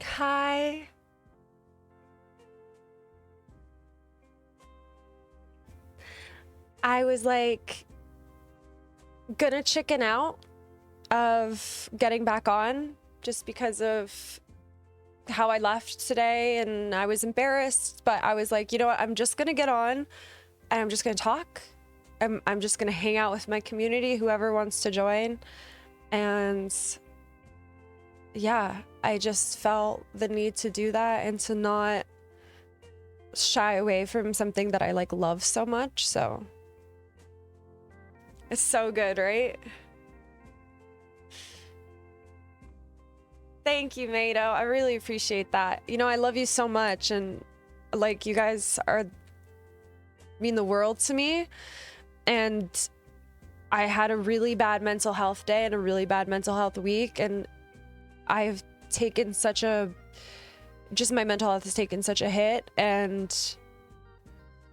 Hi. I was like gonna chicken out of getting back on just because of how I left today, and I was embarrassed, but I was like, you know what, I'm just gonna get on and I'm just gonna talk. I'm just gonna hang out with my community, whoever wants to join. And yeah, I just felt the need to do that and to not shy away from something that I like love so much. So it's so good, right? Thank you, Mado. I really appreciate that. You know, I love you so much, and like you guys mean the world to me. And I had a really bad mental health day and a really bad mental health week, and I've taken such a my mental health has taken such a hit, and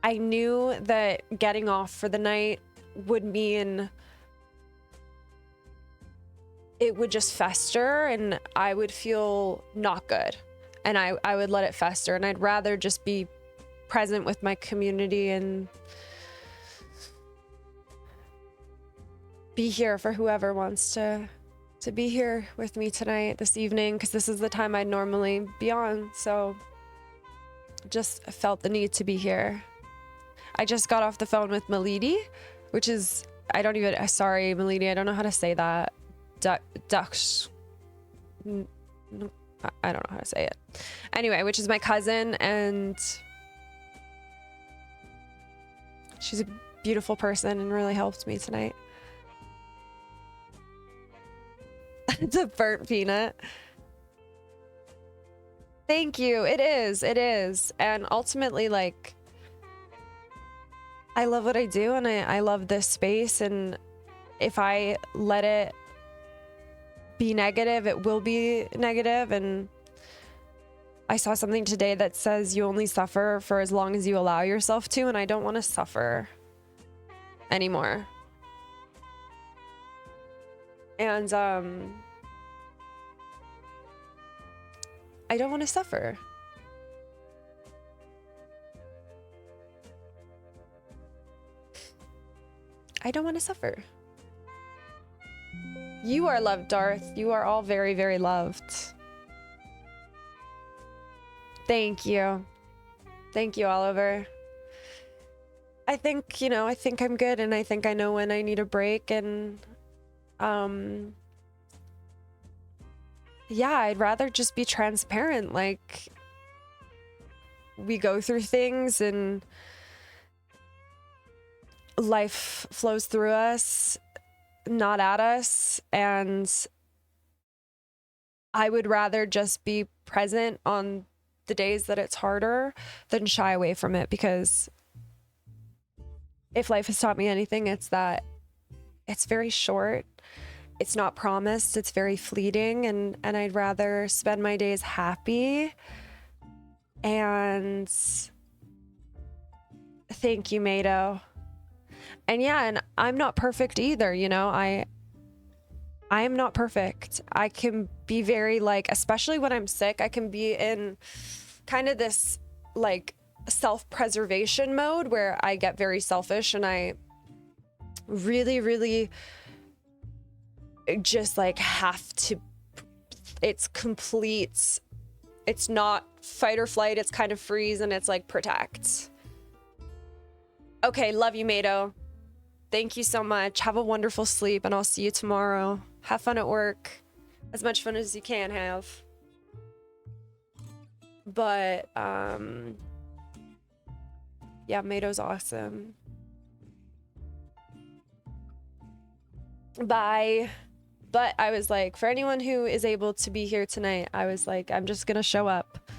I knew that getting off for the night would mean it would just fester and I would feel not good, and I would let it fester, and I'd rather just be present with my community and be here for whoever wants to be here with me tonight, this evening, because this is the time I'd normally be on. So just felt the need to be here. I just got off the phone with Milady, which is, sorry, Milady, I don't know how to say that. Dux. I don't know how to say it. Anyway, which is my cousin, and she's a beautiful person and really helped me tonight. It's a burnt peanut. Thank you. It is. And ultimately, like, I love what I do, and I love this space, and if I let it be negative, it will be negative. And I saw something today that says you only suffer for as long as you allow yourself to, and I don't want to suffer anymore. And I don't want to suffer. I don't want to suffer. You are loved, Darth. You are all very, very loved. Thank you. Thank you, Oliver. I think, you know, I think I'm good, and I think I know when I need a break, and yeah, I'd rather just be transparent. Like, we go through things and life flows through us, not at us, and I would rather just be present on the days that it's harder than shy away from it, because if life has taught me anything, it's that it's very short. It's not promised. It's very fleeting, and I'd rather spend my days happy. And thank you, Mado. And yeah, and I'm not perfect either, you know. I am not perfect. I can be very, like, especially when I'm sick, I can be in kind of this like self-preservation mode where I get very selfish, and I really, really just like have to, it's complete, it's not fight or flight, it's kind of freeze, and it's like protect. Okay, love you, Mado. Thank you so much. Have a wonderful sleep, and I'll see you tomorrow. Have fun at work. As much fun as you can have. But, yeah, Mado's awesome. Bye. But I was like, for anyone who is able to be here tonight, I was like, I'm just gonna show up.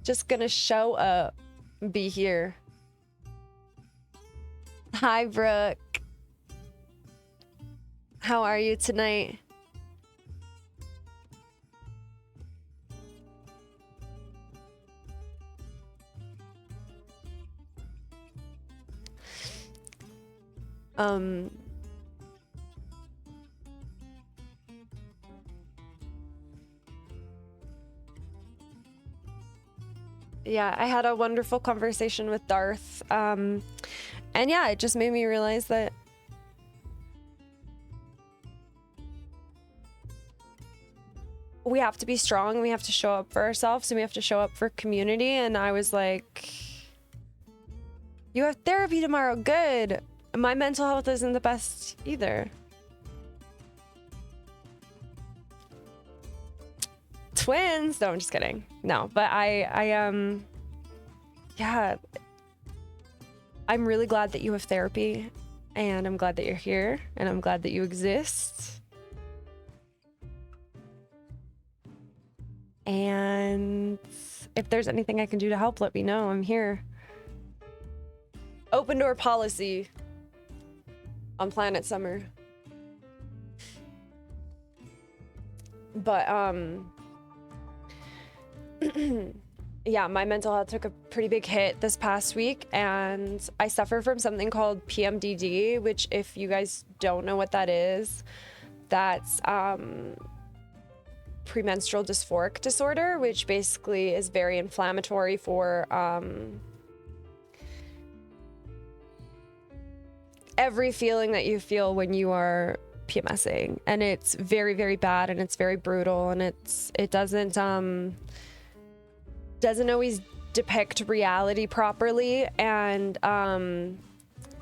Just gonna show up. Be here. Hi, Brooke. How are you tonight? yeah, I had a wonderful conversation with Darth. And yeah, it just made me realize that we have to be strong, we have to show up for ourselves, and we have to show up for community. And I was like, you have therapy tomorrow, good. My mental health isn't the best either. Twins? No, I'm just kidding. No, but yeah, I'm really glad that you have therapy, and I'm glad that you're here, and I'm glad that you exist. And if there's anything I can do to help, let me know. I'm here. Open door policy on Planet Summer. But yeah, my mental health took a pretty big hit this past week, and I suffer from something called PMDD, which, if you guys don't know what that is, that's premenstrual dysphoric disorder, which basically is very inflammatory for every feeling that you feel when you are PMSing, and it's very, very bad, and it's very brutal, and it doesn't always depict reality properly, and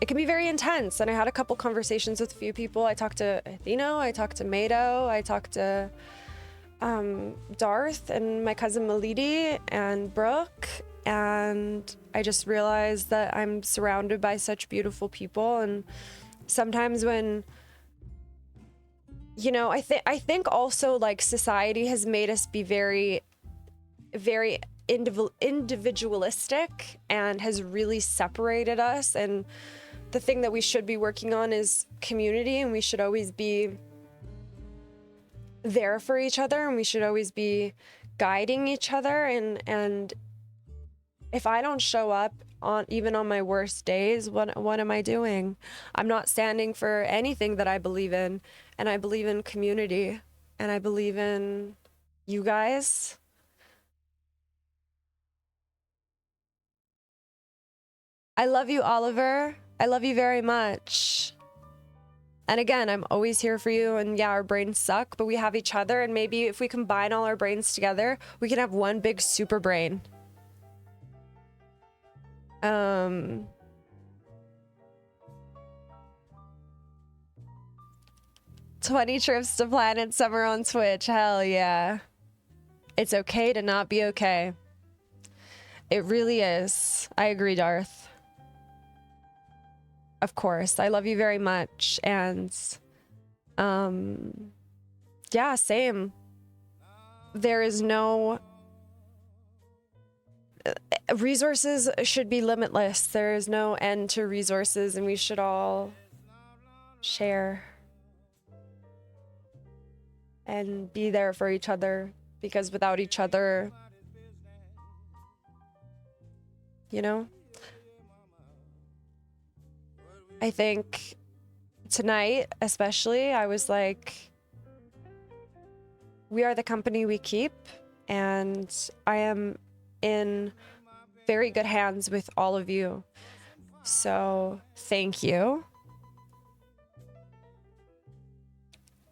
it can be very intense. And I had a couple conversations with a few people. I talked to Athena, I talked to Mado, I talked to Darth and my cousin Malidi and Brooke, and I just realized that I'm surrounded by such beautiful people. And sometimes when, you know, I think also, like, society has made us be very, very individualistic and has really separated us. And the thing that we should be working on is community, and we should always be there for each other, and we should always be guiding each other. And if I don't show up on even on my worst days, what am I doing? I'm not standing for anything that I believe in. And I believe in community, and I believe in you guys. I love you, Oliver. I love you very much. And again, I'm always here for you. And yeah, our brains suck, but we have each other. And maybe if we combine all our brains together, we can have one big super brain. 20 trips to Planet Summer on Twitch. Hell yeah. It's okay to not be okay. It really is. I agree, Darth. Of course. I love you very much. And yeah, same. There is no resources should be limitless. There is no end to resources, and we should all share and be there for each other, because without each other, you know, I think tonight especially, I was like, we are the company we keep, and I am in very good hands with all of you. So thank you.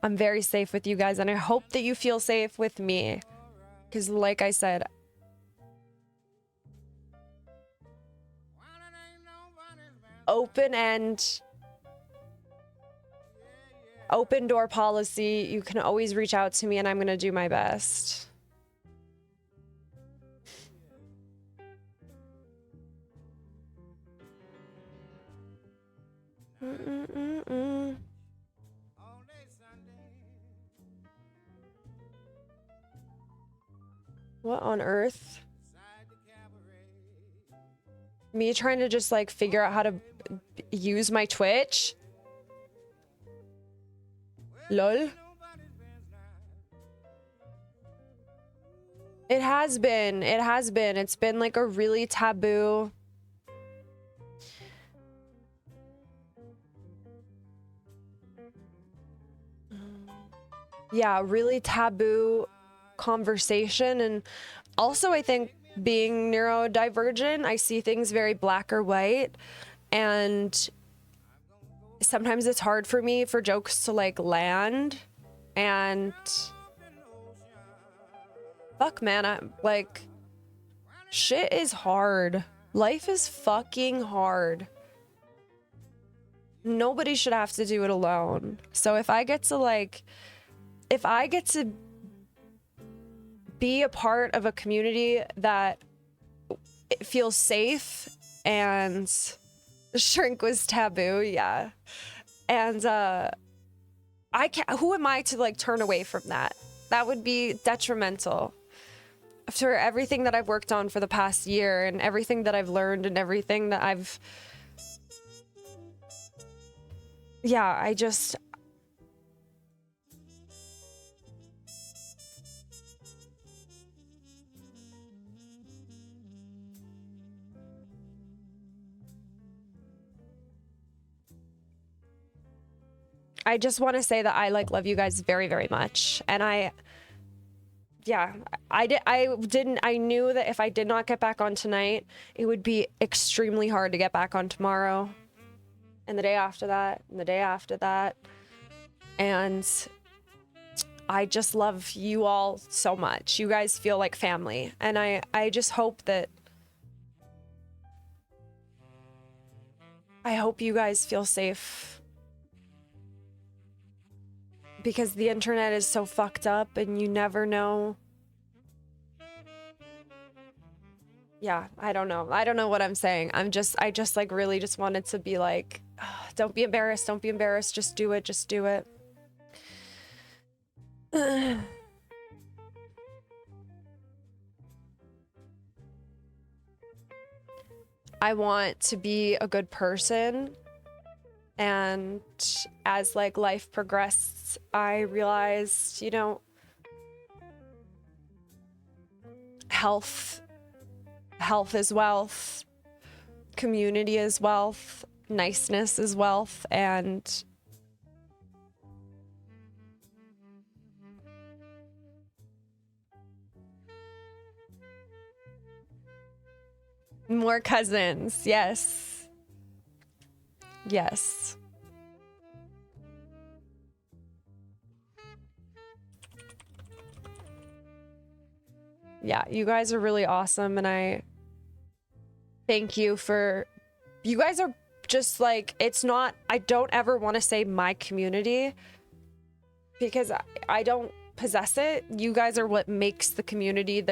I'm very safe with you guys, and I hope that you feel safe with me. Because like I said, open door policy. You can always reach out to me, and I'm going to do my best. What on earth? Me trying to just like figure out how to use my Twitch? Lol. It has been. It has been. It's been like a really taboo. Yeah, really taboo conversation. And also I think being neurodivergent, I see things very black or white, and sometimes it's hard for me for jokes to like land, and fuck man, I'm like, shit is hard. Life is fucking hard. Nobody should have to do it alone. So if I get to be a part of a community that it feels safe, and shrink was taboo, yeah. And I can't, who am I to like turn away from that? That would be detrimental. After everything that I've worked on for the past year and everything that I've learned and everything that I've, yeah, I just want to say that I like love you guys very, very much. And I knew that if I did not get back on tonight, it would be extremely hard to get back on tomorrow and the day after that and the day after that. And I just love you all so much. You guys feel like family. And I just hope that, I hope you guys feel safe, because the internet is so fucked up and you never know. Yeah, I don't know. I don't know what I'm saying. I just like really just wanted to be like, oh, don't be embarrassed. Don't be embarrassed. Just do it. Just do it. I want to be a good person. And as like life progressed, I realized, you know, health is wealth, community is wealth, niceness is wealth, and more cousins. Yes. Yes. Yeah, you guys are really awesome, and I thank you for, you guys are just like, it's not, I don't ever want to say my community, because I don't possess it. You guys are what makes the community,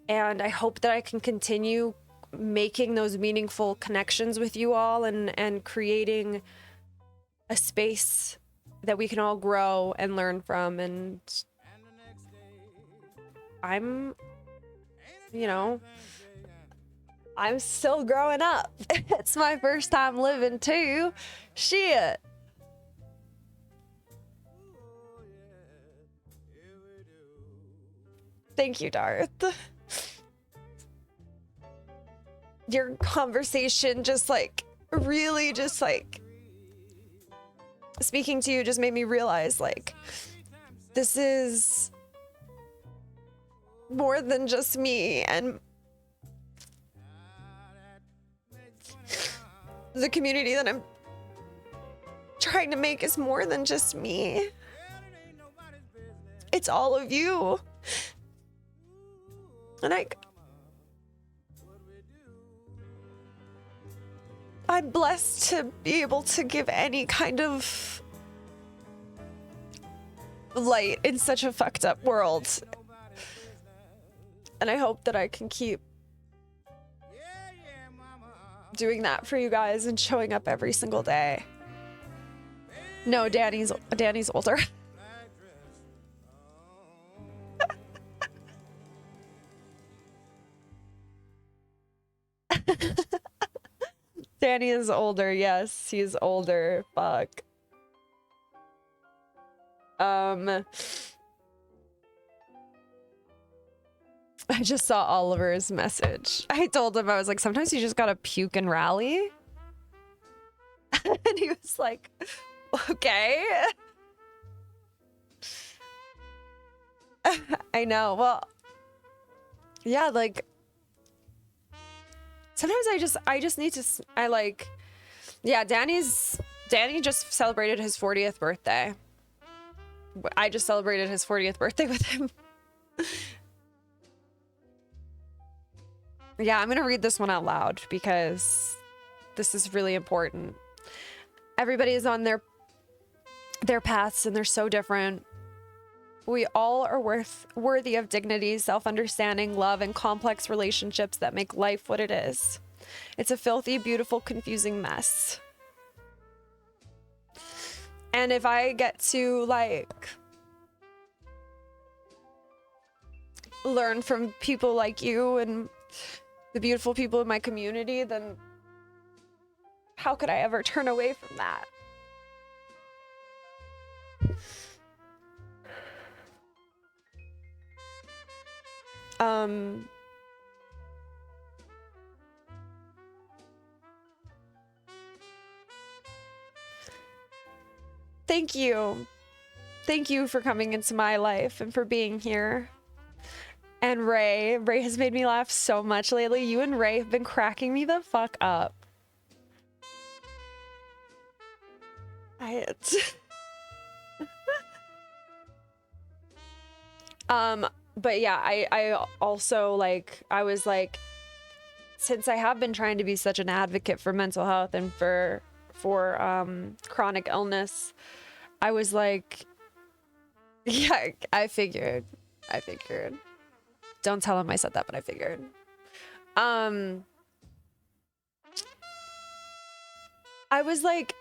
and I hope that I can continue making those meaningful connections with you all, and creating a space that we can all grow and learn from. And I'm, you know, I'm still growing up. It's my first time living too. Shit. Thank you, Darth. Your conversation just like really just like speaking to you just made me realize like this is more than just me, and the community that I'm trying to make is more than just me. It's all of you. And I'm blessed to be able to give any kind of light in such a fucked up world. And I hope that I can keep doing that for you guys and showing up every single day. No, Danny's older. Danny is older, yes, he's older. Fuck. I just saw Oliver's message. I told him, I was like, sometimes you just gotta puke and rally. And he was like, okay. I know. Well, yeah, like sometimes I just need to yeah, Danny just celebrated his 40th birthday. I just celebrated his 40th birthday with him. Yeah, I'm gonna read this one out loud because this is really important. Everybody is on their paths and they're so different. We all are worthy of dignity, self-understanding, love, and complex relationships that make life what it is. It's a filthy, beautiful, confusing mess. And if I get to like learn from people like you and the beautiful people in my community, then how could I ever turn away from that? Thank you. Thank you for coming into my life and for being here. And Ray has made me laugh so much lately. You and Ray have been cracking me the fuck up. But yeah, I also like, I was like, since I have been trying to be such an advocate for mental health and for chronic illness, I was like, yeah, I figured. Don't tell him I said that, but I figured. I was like,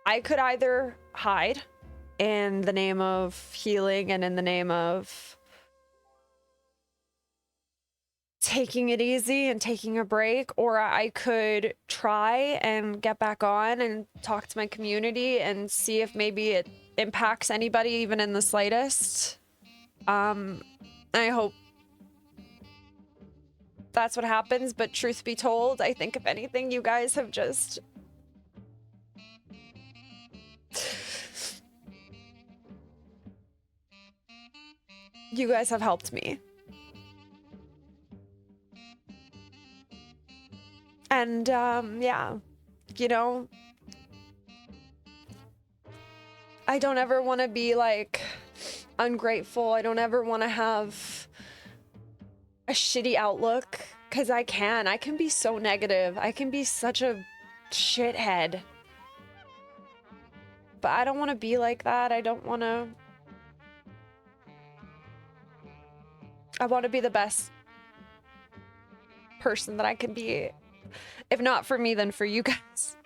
I could either hide in the name of healing and in the name of taking it easy and taking a break, or I could try and get back on and talk to my community and see if maybe it impacts anybody even in the slightest. I hope that's what happens, but truth be told, I think if anything, you guys have just you guys have helped me. And yeah, you know, I don't ever want to be like ungrateful. I don't ever want to have a shitty outlook, because I can be so negative. I can be such a shithead. But I don't want to be like that. I want to be the best person that I can be. If not for me, then for you guys.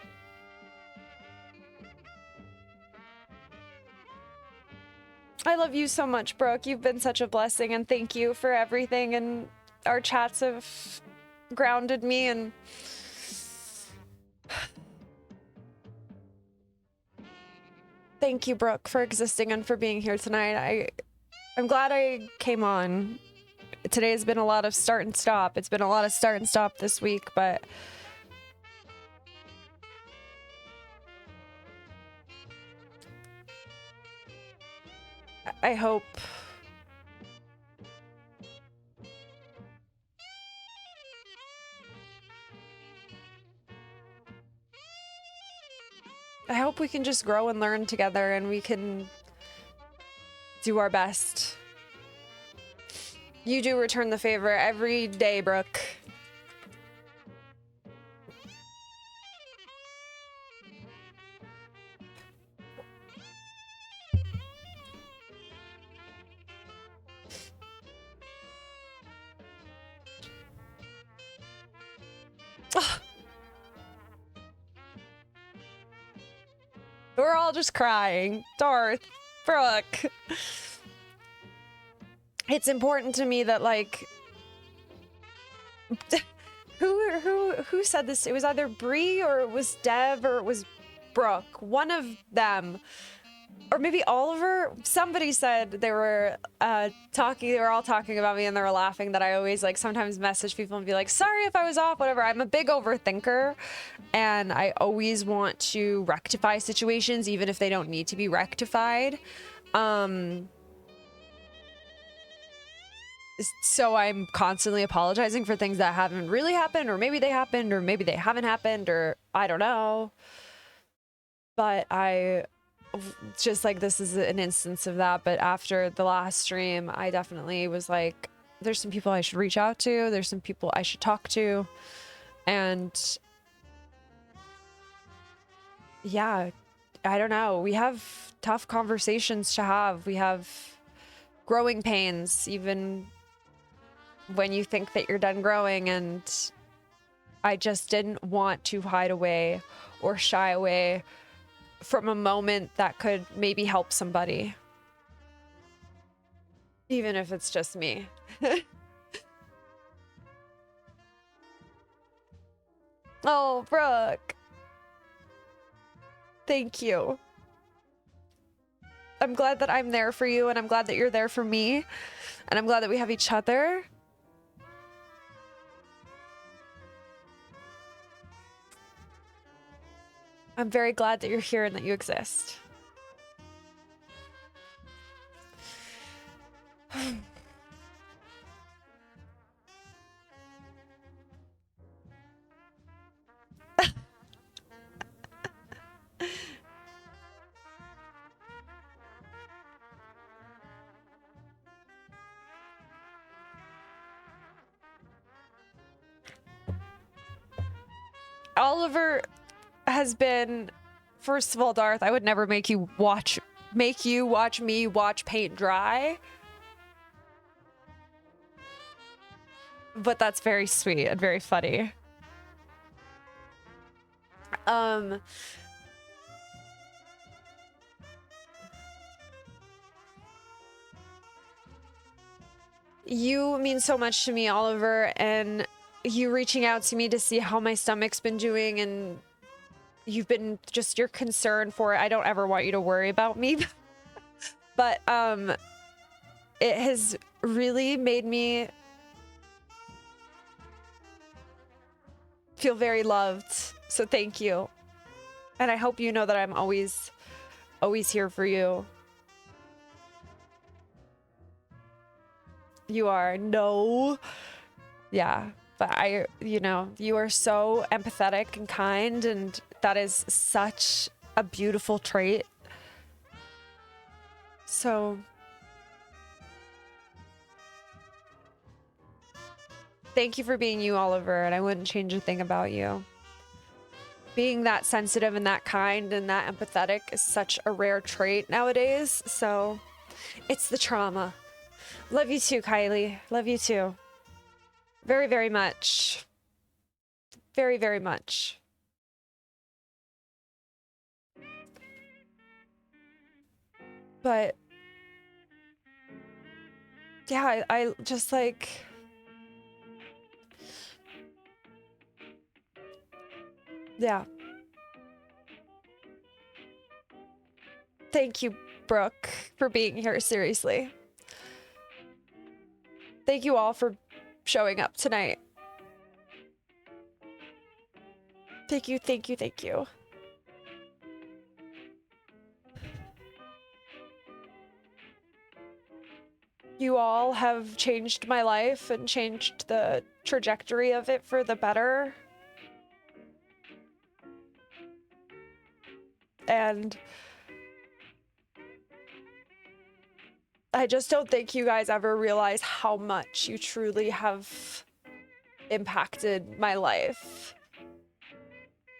I love you so much, Brooke. You've been such a blessing, and thank you for everything. And our chats have grounded me, and thank you, Brooke, for existing and for being here tonight. I'm glad I came on. Today has been a lot of start and stop. It's been a lot of start and stop this week, but I hope we can just grow and learn together, and we can do our best. You do return the favor every day, Brooke. We're all just crying. Darth, Brooke. It's important to me that, like, who said this? It was either Bree or it was Dev or it was Brooke. One of them, or maybe Oliver. Somebody said they were talking. They were all talking about me and they were laughing that I always like sometimes message people and be like, "Sorry if I was off." Whatever. I'm a big overthinker, and I always want to rectify situations, even if they don't need to be rectified. so I'm constantly apologizing for things that haven't really happened, or maybe they happened, or maybe they haven't happened, or I don't know. But I just like, this is an instance of that. But after the last stream, I definitely was like, there's some people I should reach out to. There's some people I should talk to. And yeah, I don't know. We have tough conversations to have. We have growing pains, even when you think that you're done growing. And I just didn't want to hide away or shy away from a moment that could maybe help somebody. Even if it's just me. Oh, Brooke. Thank you. I'm glad that I'm there for you, and I'm glad that you're there for me, and I'm glad that we have each other. I'm very glad that you're here and that you exist. Oliver has been, first of all, Darth, I would never make you watch me watch paint dry. But that's very sweet and very funny. You mean so much to me, Oliver, and you reaching out to me to see how my stomach's been doing, and you've been just your concern for it. I don't ever want you to worry about me. But it has really made me feel very loved. So thank you. And I hope you know that I'm always here for you. You are. No. Yeah. But you are so empathetic and kind, and that is such a beautiful trait. So thank you for being you, Oliver, and I wouldn't change a thing about you. Being that sensitive and that kind and that empathetic is such a rare trait nowadays, so it's the trauma. Love you too, Kylie. Love you too. Very, very much. Very, very much. But yeah, I just like... Yeah. Thank you, Brooke, for being here, seriously. Thank you all for showing up tonight. Thank you, thank you, thank you. You all have changed my life and changed the trajectory of it for the better. And I just don't think you guys ever realize how much you truly have impacted my life.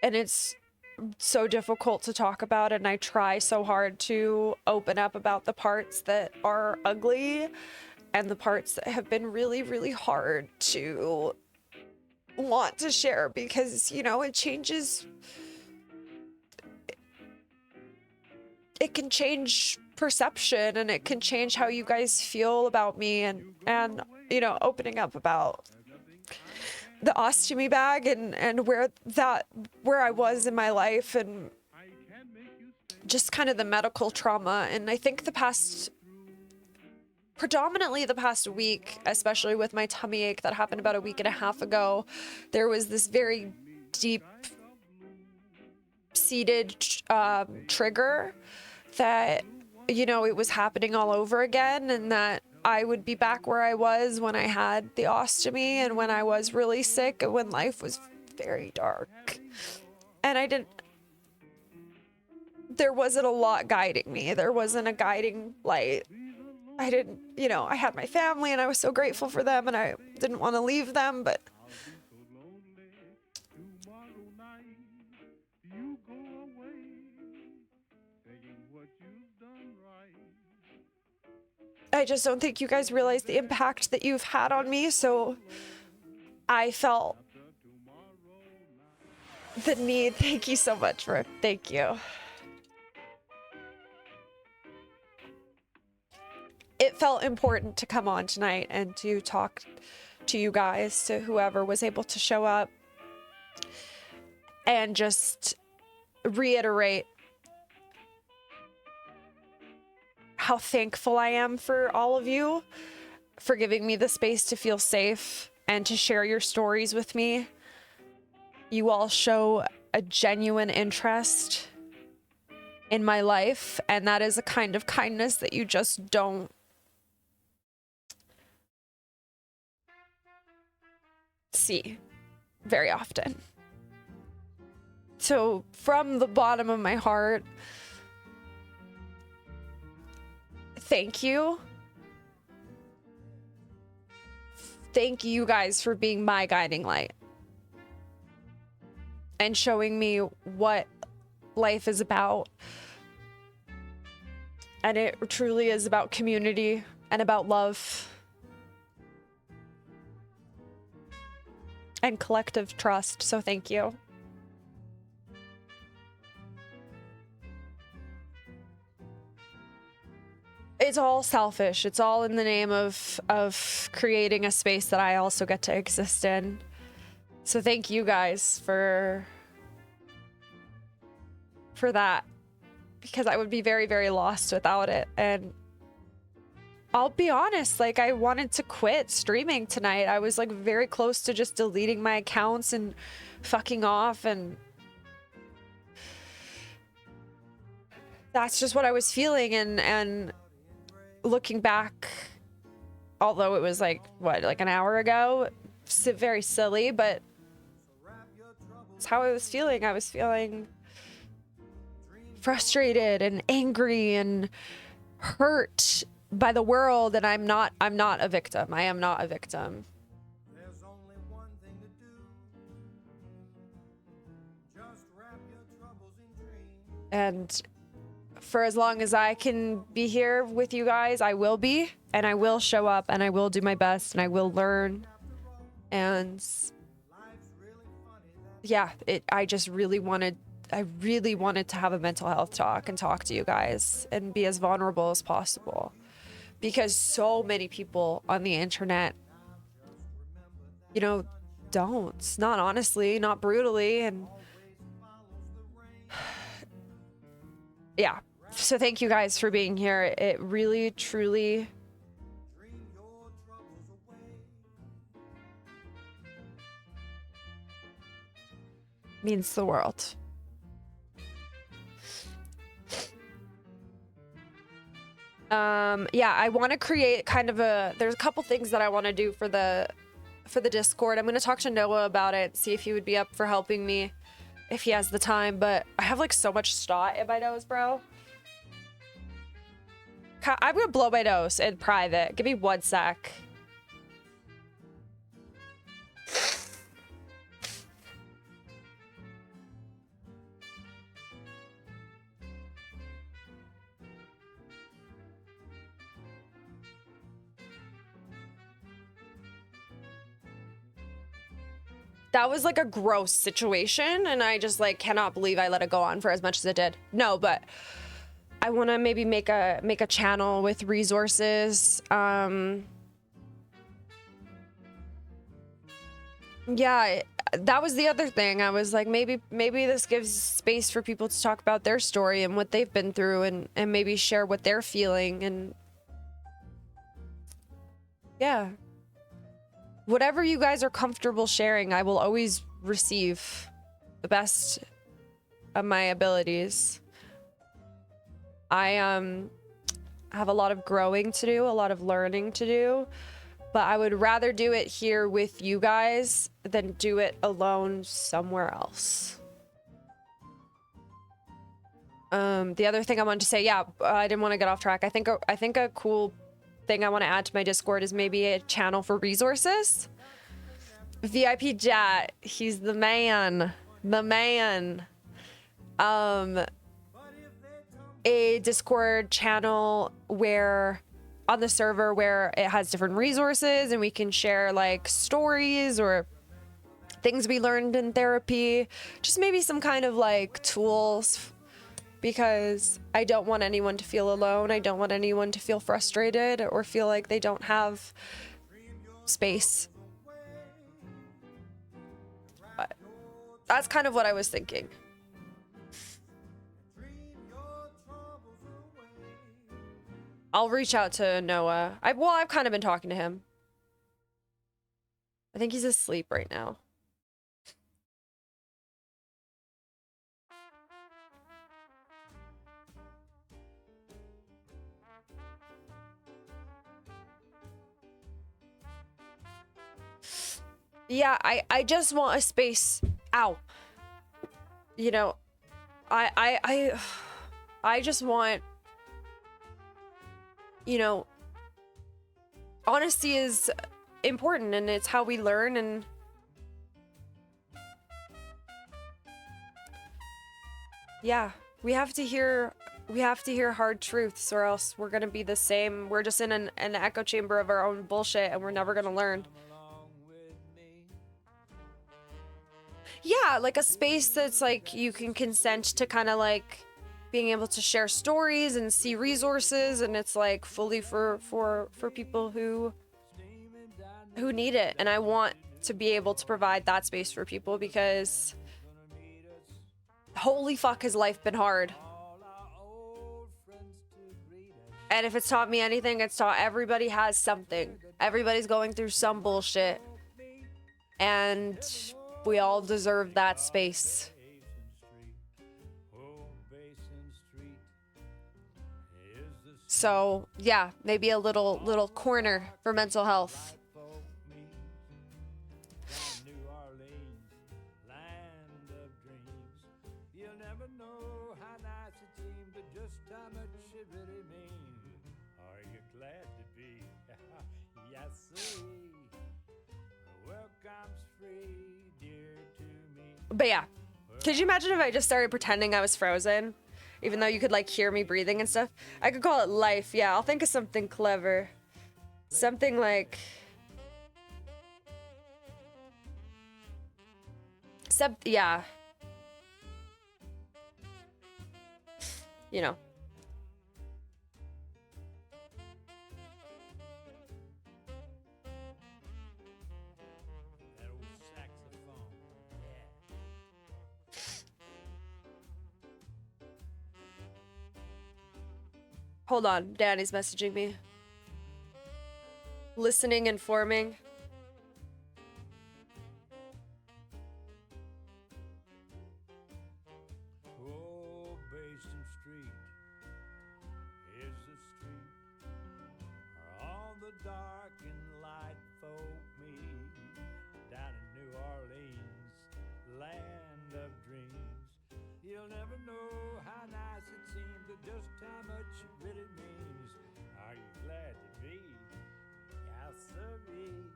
And it's so difficult to talk about, and I try so hard to open up about the parts that are ugly and the parts that have been really, really hard to want to share, because, you know, it changes. It can change perception, and it can change how you guys feel about me, and you know, opening up about the ostomy bag and where I was in my life, and just kind of the medical trauma. And I think predominantly the past week, especially with my tummy ache that happened about a week and a half ago, there was this very deep seated trigger that, you know, it was happening all over again, and that I would be back where I was when I had the ostomy and when I was really sick and when life was very dark. And there wasn't a lot guiding me. There wasn't a guiding light. I didn't, you know, I had my family and I was so grateful for them and I didn't want to leave them, but I just don't think you guys realize the impact that you've had on me, so I felt the need. Thank you so much, Rick. Thank you. It felt important to come on tonight and to talk to you guys, to whoever was able to show up, and just reiterate how thankful I am for all of you for giving me the space to feel safe and to share your stories with me. You all show a genuine interest in my life, and that is a kind of kindness that you just don't see very often. So from the bottom of my heart, thank you. Thank you guys for being my guiding light and showing me what life is about. And it truly is about community and about love and collective trust. So thank you. It's all selfish. It's all in the name of creating a space that I also get to exist in. So thank you guys for that, because I would be very, very lost without it. And I'll be honest, like, I wanted to quit streaming tonight. I was like very close to just deleting my accounts and fucking off, and that's just what I was feeling. And looking back, although it was like, what, like an hour ago, very silly, but it's how I was feeling. I was feeling frustrated and angry and hurt by the world, and I'm not a victim. I am not a victim. There's only one thing to do. Just wrap your troubles in dreams. And for as long as I can be here with you guys, I will be, and I will show up, and I will do my best, and I will learn. And yeah, I really wanted to have a mental health talk and talk to you guys and be as vulnerable as possible, because so many people on the internet, you know, don't, not honestly, not brutally. And yeah, so thank you guys for being here. It really, truly means the world. Yeah, I want to create kind of there's a couple things that I want to do for the Discord. I'm going to talk to Noah about it, see if he would be up for helping me if he has the time, but I have like so much snot in my nose, bro. I'm going to blow my nose in private. Give me 1 sec. That was like a gross situation, and I just like cannot believe I let it go on for as much as it did. No, but I want to maybe make a channel with resources. Yeah, that was the other thing. I was like, maybe this gives space for people to talk about their story and what they've been through, and maybe share what they're feeling. And yeah, whatever you guys are comfortable sharing, I will always receive the best of my abilities. have a lot of growing to do, a lot of learning to do, but I would rather do it here with you guys than do it alone somewhere else. The other thing I wanted to say, yeah, I didn't want to get off track. I think a cool thing I want to add to my Discord is maybe a channel for resources. VIP Jat, he's the man. The man. A Discord channel where on the server where it has different resources and we can share like stories or things we learned in therapy, just maybe some kind of like tools, because I don't want anyone to feel alone. I don't want anyone to feel frustrated or feel like they don't have space. But that's kind of what I was thinking. I'll reach out to Noah. I've kind of been talking to him. I think he's asleep right now. Yeah, I just want a space. Ow. You know, I just want, you know, honesty is important and it's how we learn, and yeah, we have to hear hard truths, or else we're gonna be the same. We're just in an echo chamber of our own bullshit and we're never gonna learn. Yeah, like a space that's like you can consent to kind of like being able to share stories and see resources, and it's like fully for people who need it. And I want to be able to provide that space for people, because holy fuck has life been hard. And if it's taught me anything, it's taught everybody has something. Everybody's going through some bullshit. And we all deserve that space. So, yeah, maybe a little corner for mental health. But yeah, could you imagine if I just started pretending I was frozen? Even though you could like hear me breathing and stuff. I could call it life. Yeah, I'll think of something clever. Something like... yeah. You know. Hold on, Danny's messaging me. Listening and forming. Oh, Basin Street is the street where all the dark and light folk meet. Down in New Orleans, land of dreams. You'll never know how nice it seems, or just how much it really means. Are you glad to be? Yes, sirree.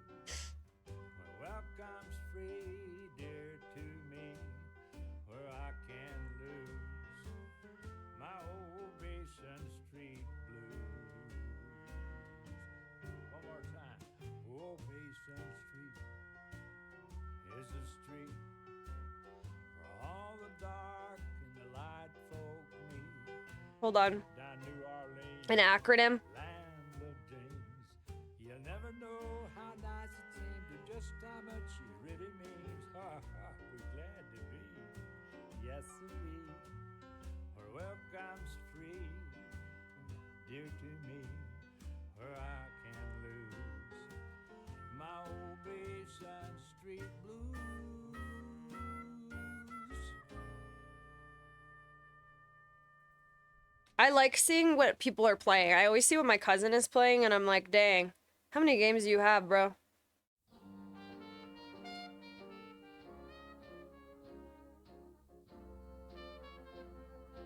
Where welcome's free, dear to me, where I can lose my old Basin Street blues. One more time. Oh, Basin Street is the street where all the dark and the light folk meet. Hold on. Down New Orleans, an acronym. land of dreams. You'll never know how nice it seems, or just how much it really means. Ha ha, we're glad to be. Yes, sirree. Where welcome's free, dear to me, where I can lose my old Basin Street blues. I like seeing what people are playing. I always see what my cousin is playing, and I'm like, dang, how many games do you have, bro?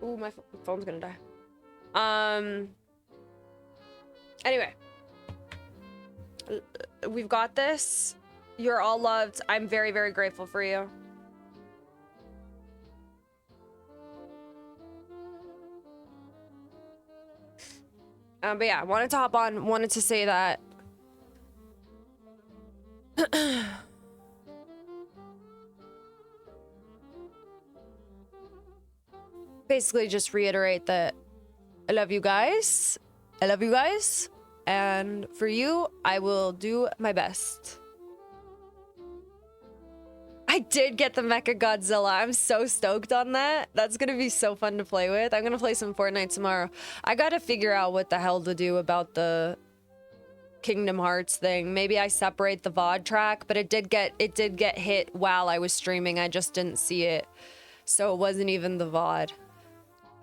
Ooh, my phone's gonna die. Anyway. We've got this. You're all loved. I'm very, very grateful for you. But yeah, wanted to hop on, wanted to say that. Basically just reiterate that I love you guys. I love you guys. And for you, I will do my best. I did get the Mecha Godzilla. I'm so stoked on that. That's gonna be so fun to play with. I'm gonna play some Fortnite tomorrow. I gotta figure out what the hell to do about the Kingdom Hearts thing. Maybe I separate the VOD track, but it did get hit while I was streaming. I just didn't see it. So it wasn't even the VOD.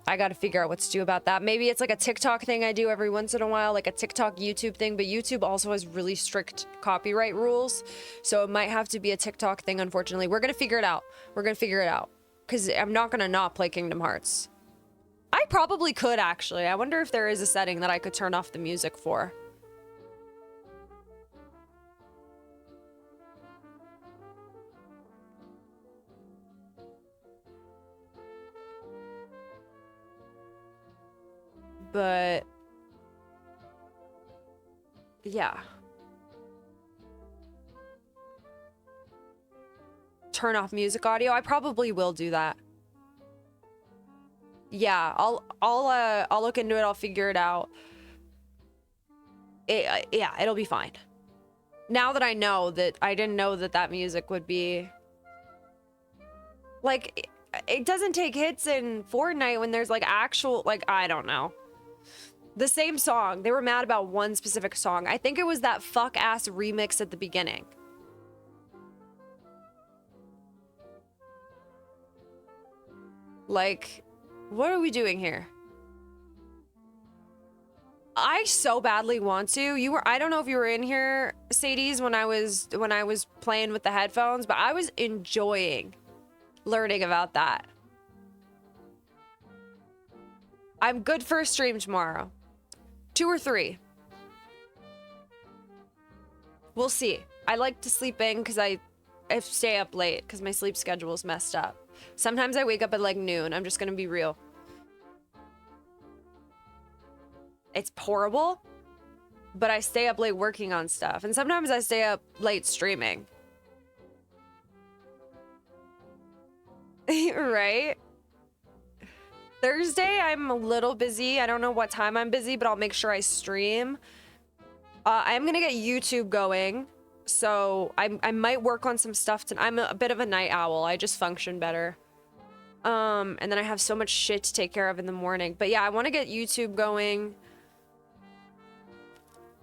I gotta figure out what to do about that. Maybe it's like a TikTok thing I do every once in a while, like a TikTok YouTube thing, but YouTube also has really strict copyright rules. So it might have to be a TikTok thing, unfortunately. We're gonna figure it out. We're gonna figure it out. Because I'm not gonna not play Kingdom Hearts. I probably could, actually. I wonder if there is a setting that I could turn off the music for. But yeah, turn off music audio. I probably will do that. Yeah, I'll look into it. I'll figure it out. Yeah, it'll be fine. Now that I know that, I didn't know that that music would be like, it doesn't take hits in Fortnite when there's like actual, like, I don't know. The same song. They were mad about one specific song. I think it was that fuck ass remix at the beginning. Like, what are we doing here? I so badly want to. I don't know if you were in here, Sadie's, when I was playing with the headphones, but I was enjoying learning about that. I'm good for a stream tomorrow. 2 or 3. We'll see. I like to sleep in because I stay up late because my sleep schedule is messed up. Sometimes I wake up at like noon. I'm just gonna be real. It's horrible, but I stay up late working on stuff. And sometimes I stay up late streaming. Right? Thursday, I'm a little busy. I don't know what time I'm busy, but I'll make sure I stream. I'm gonna get YouTube going, so I might work on some stuff. I'm a bit of a night owl. I just function better. And then I have so much shit to take care of in the morning. But yeah, I want to get YouTube going.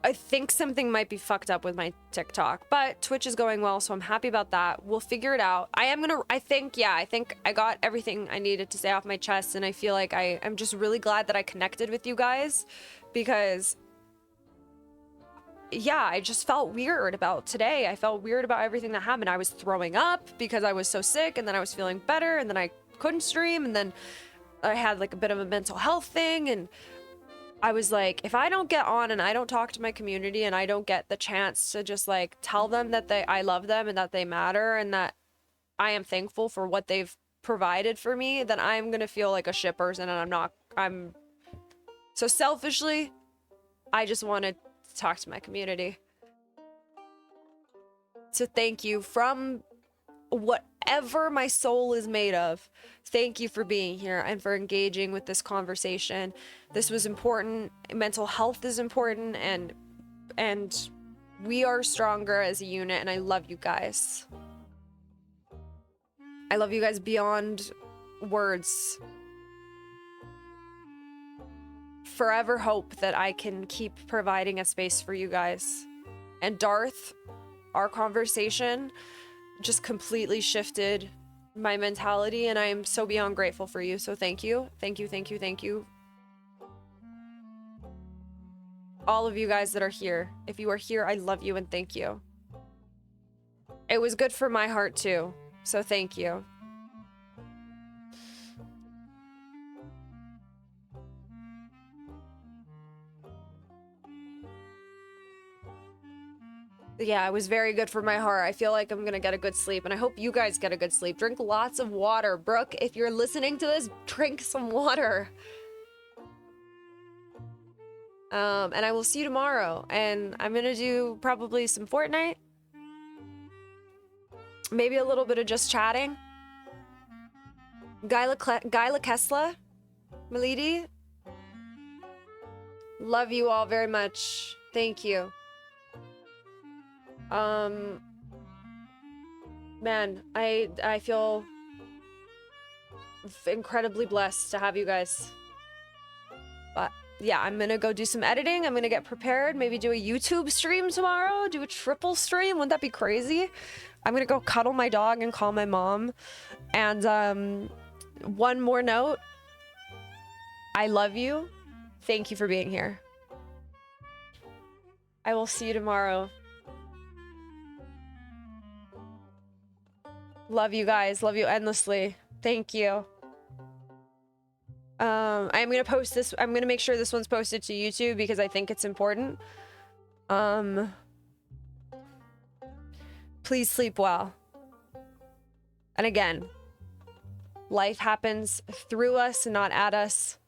I think something might be fucked up with my TikTok, but Twitch is going well, so I'm happy about that. We'll figure it out. I think I got everything I needed to say off my chest, and I feel like I'm just really glad that I connected with you guys, because yeah, I just felt weird about today. I felt weird about everything that happened. I was throwing up because I was so sick, and then I was feeling better, and then I couldn't stream, and then I had like a bit of a mental health thing, and I was like, if I don't get on and I don't talk to my community and I don't get the chance to just like tell them that I love them and that they matter and that I am thankful for what they've provided for me, then I'm gonna feel like a shit person, and I'm so selfishly, I just want to talk to my community. So thank you from whatever my soul is made of. Thank you for being here and for engaging with this conversation. This was important. Mental health is important, and we are stronger as a unit, and I love you guys. I love you guys beyond words. Forever hope that I can keep providing a space for you guys. And Darth, our conversation just completely shifted my mentality, and I am so beyond grateful for you. So thank you. Thank you, thank you, thank you. all of you guys that are here. If you are here, I love you and thank you. It was good for my heart too, so thank you. Yeah, it was very good for my heart. I feel like I'm gonna get a good sleep, and I hope you guys get a good sleep. Drink lots of water. Brooke, if you're listening to this, drink some water. And I will see you tomorrow, and I'm gonna do probably some Fortnite. Maybe a little bit of just chatting. Gyla Kesla, Milady. Love you all very much. Thank you. Man, I feel incredibly blessed to have you guys. But yeah, I'm gonna go do some editing. I'm gonna get prepared. Maybe do a YouTube stream tomorrow. Do a triple stream. Wouldn't that be crazy? I'm gonna go cuddle my dog and call my mom. And one more note. I love you. Thank you for being here. I will see you tomorrow. Love you guys. Love you endlessly. Thank you. I'm gonna post this. I'm gonna make sure this one's posted to YouTube because I think it's important. Please sleep well. And again, life happens through us, not at us.